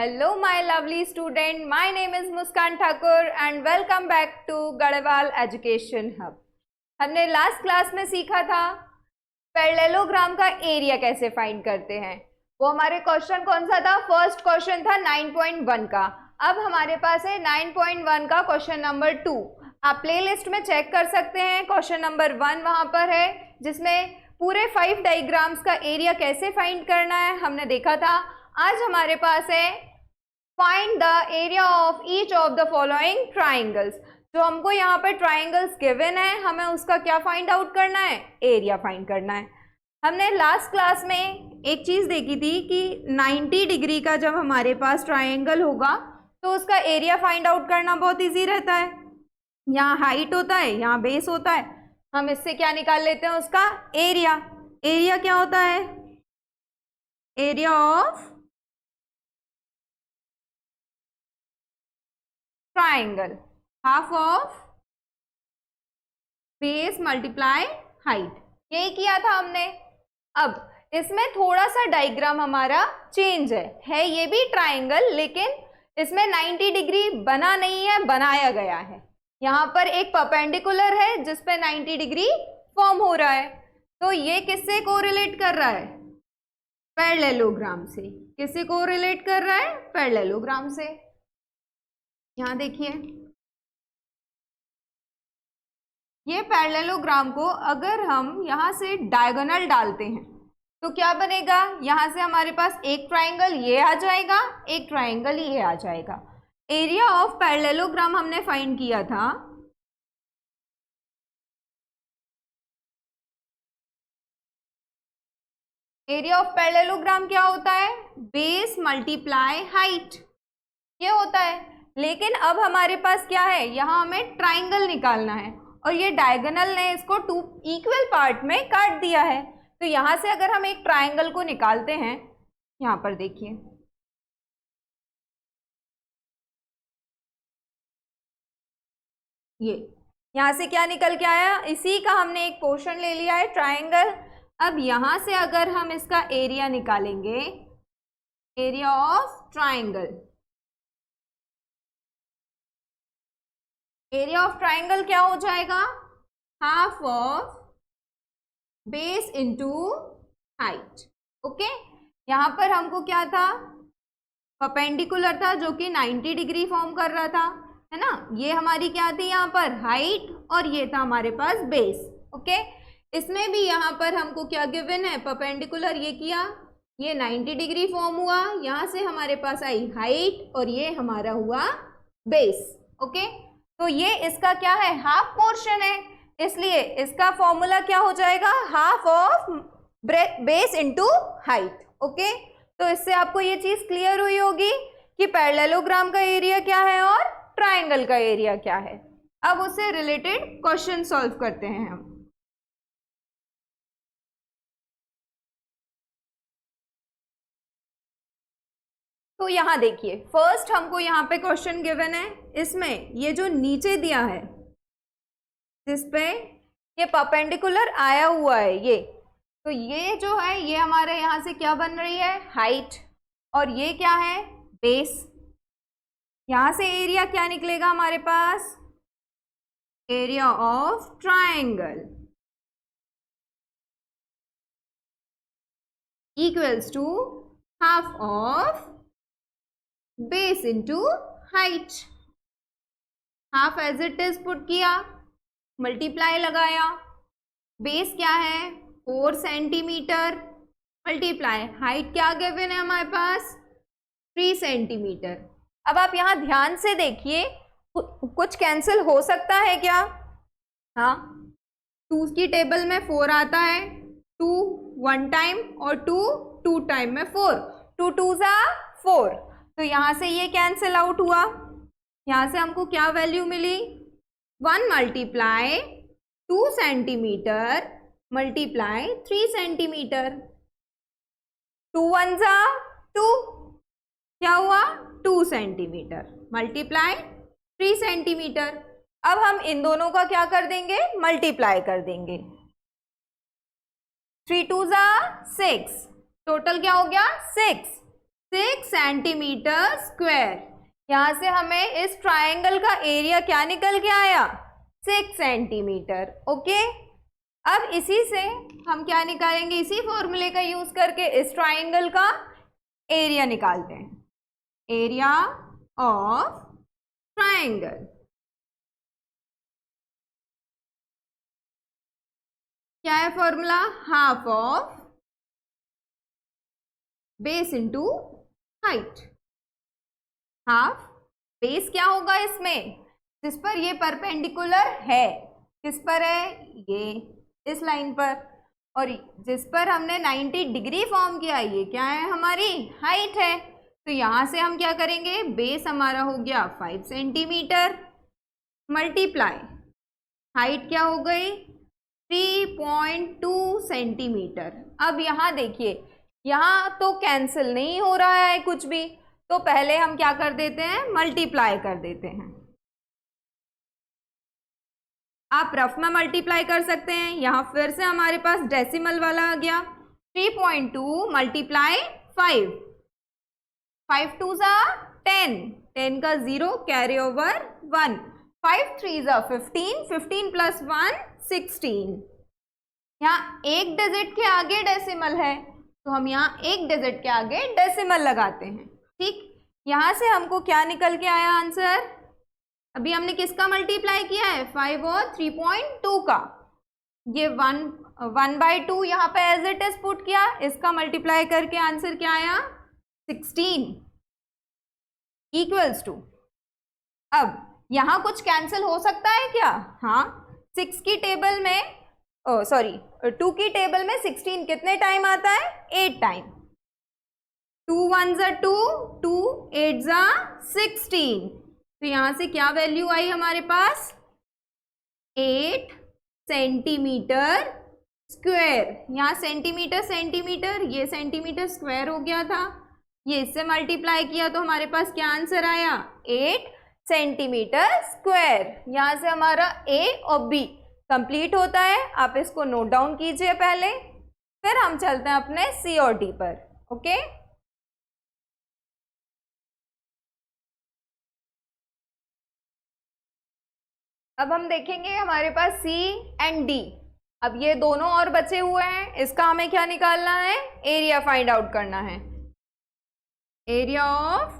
Hello my lovely student, my name is Muskan Thakur and welcome back to Garhwal Education Hub। हमने last class में सीखा था parallelogram का area कैसे find करते हैं। वो हमारे क्वेश्चन कौन सा था? फर्स्ट क्वेश्चन था 9.1 का। अब हमारे पास है 9.1 का क्वेश्चन नंबर 2। आप प्लेलिस्ट में चेक कर सकते हैं, क्वेश्चन नंबर 1 वहां पर है जिसमें पूरे 5 डायग्राम्स का एरिया कैसे फाइंड करना है हमने देखा था। आज हमारे पास है find the area of each of the following triangles. जो हमको यहाँ पर ट्राइंगल्स गिवन है, हमें उसका क्या फाइंड आउट करना है? एरिया फाइंड करना है। हमने लास्ट क्लास में एक चीज देखी थी कि 90 डिग्री का जब हमारे पास ट्राइंगल होगा तो उसका एरिया फाइंड आउट करना बहुत इजी रहता है। यहाँ हाइट होता है, यहाँ बेस होता है, हम इससे क्या निकाल लेते हैं? उसका एरिया। एरिया क्या होता है? Area of triangle, half of base multiply height. यही किया था हमने। अब इसमें थोड़ा सा डायग्राम हमारा चेंज है ये भी ट्राइंगल, लेकिन इसमें 90 डिग्री बना नहीं है, बनाया गया है। यहाँ पर एक परपेंडिकुलर है जिस पे 90 डिग्री फॉर्म हो रहा है। तो ये किससे कोरिलेट कर रहा है? पैरेललोग्राम से। किससे कोरिलेट कर रहा है? पैरेललोग्राम से। यहाँ देखिए, ये पैरेललोग्राम को अगर हम यहाँ से डायगोनल डालते हैं तो क्या बनेगा? यहाँ से हमारे पास एक ट्राइंगल ये आ जाएगा, एक ट्राइंगल ये आ जाएगा। एरिया ऑफ पैरेललोग्राम हमने फाइंड किया था एरिया ऑफ पैरेललोग्राम क्या होता है? बेस मल्टीप्लाई हाइट, ये होता है। लेकिन अब हमारे पास क्या है? यहाँ हमें ट्राइंगल निकालना है और ये डायगोनल ने इसको 2 इक्वल पार्ट में काट दिया है। तो यहाँ से अगर हम एक ट्राइंगल को निकालते हैं, यहाँ पर देखिए, ये यहाँ से क्या निकल के आया? इसी का हमने एक पोर्शन ले लिया है, ट्राइंगल। अब यहाँ से अगर हम इसका एरिया निकालेंगे, area of triangle, area of triangle क्या हो जाएगा? Half of base into height. Okay, यहाँ पर हमको क्या था? परपेंडिकुलर था जो कि 90 डिग्री फॉर्म कर रहा था, है ना। ये हमारी क्या थी? यहाँ पर हाइट, और ये था हमारे पास बेस। ओके, इसमें भी यहाँ पर हमको क्या गिवन है? परपेंडिकुलर ये किया, ये 90 डिग्री फॉर्म हुआ, यहाँ से हमारे पास आई हाइट और ये हमारा हुआ बेस। ओके, तो ये इसका क्या है? हाफ पोर्शन है, इसलिए इसका फॉर्मूला क्या हो जाएगा? Half of base into height. Okay, तो इससे आपको ये चीज क्लियर हुई होगी कि पैरेललोग्राम का एरिया क्या है और ट्राइंगल का एरिया क्या है। अब उससे रिलेटेड क्वेश्चन सॉल्व करते हैं हम। तो यहाँ देखिए, फर्स्ट हमको यहाँ पे क्वेश्चन गिवन है, इसमें ये जो नीचे दिया है जिसपे ये परपेंडिकुलर आया हुआ है, ये तो ये जो है ये हमारे यहाँ से क्या बन रही है? हाइट, और ये क्या है? बेस। यहाँ से एरिया क्या निकलेगा हमारे पास? Area of triangle equals to half of base into height. Half as it is put किया, मल्टीप्लाई लगाया, बेस क्या है? 4 सेंटीमीटर, मल्टीप्लाई हाइट क्या गिवन है हमारे पास? 3 सेंटीमीटर। अब आप यहाँ ध्यान से देखिए, कुछ कैंसिल हो सकता है क्या? हाँ, 2 की टेबल में 4 आता है, 2 1 टाइम और 2 2 टाइम में 4, 2 2 जा 4। तो यहाँ से ये कैंसिल आउट हुआ, यहाँ से हमको क्या वैल्यू मिली? 1 मल्टीप्लाई 2 सेंटीमीटर मल्टीप्लाई 3 सेंटीमीटर। 2 1 जा 2, क्या हुआ? 2 सेंटीमीटर मल्टीप्लाई 3 सेंटीमीटर। अब हम इन दोनों का क्या कर देंगे? मल्टीप्लाई कर देंगे। 3 2 जा 6, टोटल क्या हो गया? 6। 6 सेंटीमीटर स्क्वायर। यहां से हमें इस ट्रायंगल का एरिया क्या निकल के आया? 6 सेंटीमीटर। ओके, अब इसी से हम क्या निकालेंगे? इसी फॉर्मूले का यूज करके इस ट्रायंगल का एरिया निकालते हैं। एरिया ऑफ ट्रायंगल क्या है formula? Half of base into height. Half base क्या होगा इसमें? जिस पर ये परपेंडिकुलर है, किस पर है? ये इस लाइन पर, और जिस पर हमने 90 डिग्री फॉर्म किया, ये क्या है? हमारी हाइट है। तो यहां से हम क्या करेंगे? बेस हमारा हो गया 5 सेंटीमीटर मल्टीप्लाई हाइट क्या हो गई? 3.2 सेंटीमीटर। अब यहाँ देखिए, यहाँ तो कैंसिल नहीं हो रहा है कुछ भी, तो पहले हम क्या कर देते हैं? मल्टीप्लाई कर देते हैं। आप रफ में मल्टीप्लाई कर सकते हैं। यहाँ फिर से हमारे पास डेसिमल वाला आ गया। 3.2 मल्टीप्लाई 5, 5 2 ज़ा 10, 10 का 0 कैरी ओवर 1, 5 3 ज़ा 15, 15 प्लस 1 16। यहाँ एक डिजिट के आगे डेसिमल है, तो हम यहाँ एक डिजिट के आगे डेसिमल लगाते हैं। ठीक, यहाँ से हमको क्या निकल के आया आंसर? अभी हमने किसका मल्टीप्लाई किया है? 5 और 3.2 का। ये 1/2 यहाँ पे एज इट इज पुट किया, इसका मल्टीप्लाई करके आंसर क्या आया? 16 इक्वल्स टू। अब यहाँ कुछ कैंसिल हो सकता है क्या? हाँ, 6 की टेबल में 2 की टेबल में 16 कितने टाइम आता है? 8 टाइम। 2 1 ज़ा 2, 2 8 ज़ा 16। तो यहां से क्या वैल्यू आई हमारे पास? 8 सेंटीमीटर स्क्वायर। यहाँ सेंटीमीटर सेंटीमीटर, ये सेंटीमीटर स्क्वायर हो गया था, ये इससे मल्टीप्लाई किया तो हमारे पास क्या आंसर आया? 8 सेंटीमीटर स्क्वायर। यहाँ से हमारा ए और बी कंप्लीट होता है। आप इसको नोट डाउन कीजिए पहले, फिर हम चलते हैं अपने सी और डी पर। ओके, अब हम देखेंगे हमारे पास सी एंड डी। अब ये दोनों और बचे हुए हैं, इसका हमें क्या निकालना है? एरिया फाइंड आउट करना है। एरिया ऑफ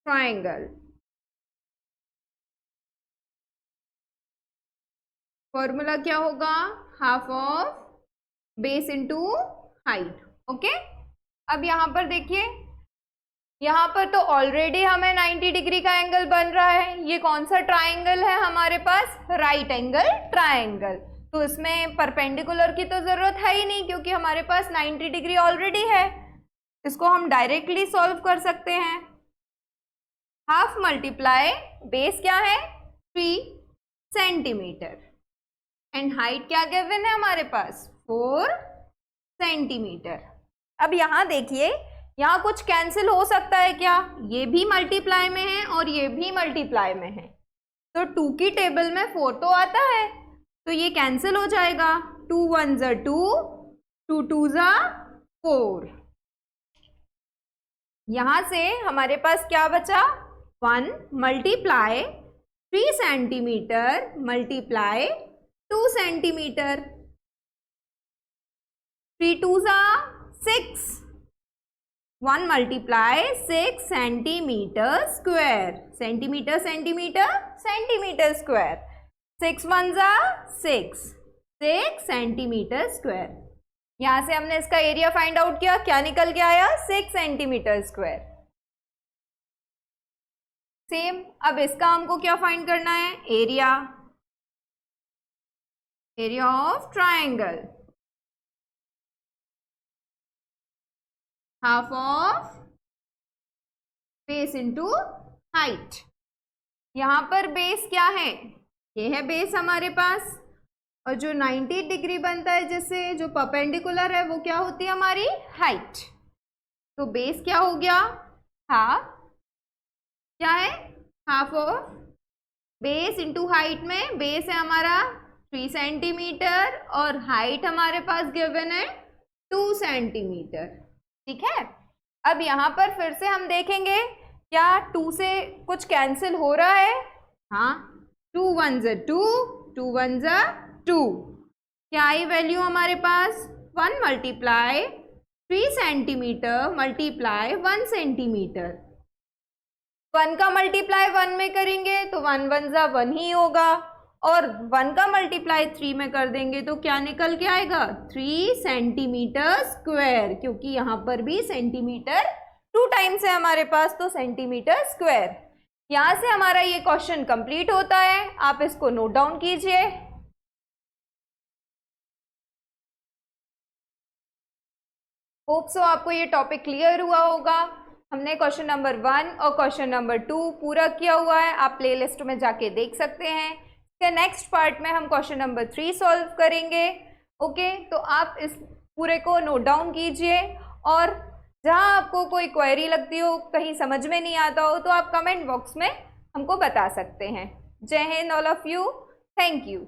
ट्रायंगल, फॉर्मूला क्या होगा? Half of base into height. Okay, अब यहां पर देखिए, यहाँ पर तो ऑलरेडी हमें 90 डिग्री का एंगल बन रहा है। ये कौन सा ट्रायंगल है हमारे पास? Right angle triangle. तो इसमें परपेंडिकुलर की तो जरूरत है ही नहीं, क्योंकि हमारे पास 90 डिग्री ऑलरेडी है। इसको हम डायरेक्टली सॉल्व कर सकते हैं। हाफ मल्टीप्लाई बेस क्या है? 3 सेंटीमीटर एंड हाइट क्या गिवन है हमारे पास? 4 सेंटीमीटर। अब यहाँ देखिए, यहाँ कुछ कैंसिल हो सकता है क्या? ये भी मल्टीप्लाई में है और ये भी मल्टीप्लाई में है, तो 2 की टेबल में 4 तो आता है, तो ये कैंसिल हो जाएगा। 2 1 ज़ा 2, 2 2 ज़ा 4। यहाँ से हमारे पास क्या बचा? 1 मल्टीप्लाई 3 सेंटीमीटर मल्टीप्लाई 2 सेंटीमीटर। 3 2 ज़ा 6, 1 multiply 6 centimetre square. Centimetre centimetre centimetre square. 6 1 ज़ा 6, 6 सेंटीमीटर स्क्वायर। यहाँ से हमने इसका एरिया फाइंड आउट किया, क्या निकल के आया? 6 सेंटीमीटर स्क्वायर। सेम, अब इसका हमको क्या फाइंड करना है? Area, area of triangle, half of base into height. यहाँ पर बेस क्या है? ये है बेस हमारे पास, और जो 90 डिग्री बनता है जिससे, जो परपेंडिकुलर है, वो क्या होती है? हमारी हाइट। तो बेस क्या हो गया? हाफ, क्या है? Half of base into height में बेस है हमारा 3 सेंटीमीटर और हाइट हमारे पास गिवन है 2 सेंटीमीटर। ठीक है, अब यहाँ पर फिर से हम देखेंगे क्या 2 से कुछ कैंसिल हो रहा है? हाँ, 2 1 ज़ा 2, 2 1 ज़ा 2। क्या आई वैल्यू हमारे पास? 1 मल्टीप्लाई 3 सेंटीमीटर मल्टीप्लाई 1 सेंटीमीटर। 1 का मल्टीप्लाई 1 में करेंगे तो 1 1 ज़ा 1 ही होगा, और 1 का मल्टीप्लाई 3 में कर देंगे तो क्या निकल के आएगा? 3 सेंटीमीटर स्क्वायर, क्योंकि यहाँ पर भी सेंटीमीटर 2 टाइम्स है हमारे पास, तो सेंटीमीटर स्क्वायर। यहाँ से हमारा ये क्वेश्चन कंप्लीट होता है। आप इसको नोट डाउन कीजिए। होप सो आपको ये टॉपिक क्लियर हुआ होगा। हमने क्वेश्चन नंबर 1 और क्वेश्चन नंबर 2 पूरा किया हुआ है, आप प्लेलिस्ट में जाके देख सकते हैं। इसके नेक्स्ट पार्ट में हम क्वेश्चन नंबर 3 सॉल्व करेंगे। ओके, तो आप इस पूरे को नोट डाउन कीजिए, और जहाँ आपको कोई क्वेरी लगती हो, कहीं समझ में नहीं आता हो, तो आप कमेंट बॉक्स में हमको बता सकते हैं। जय Hind all of you, thank you.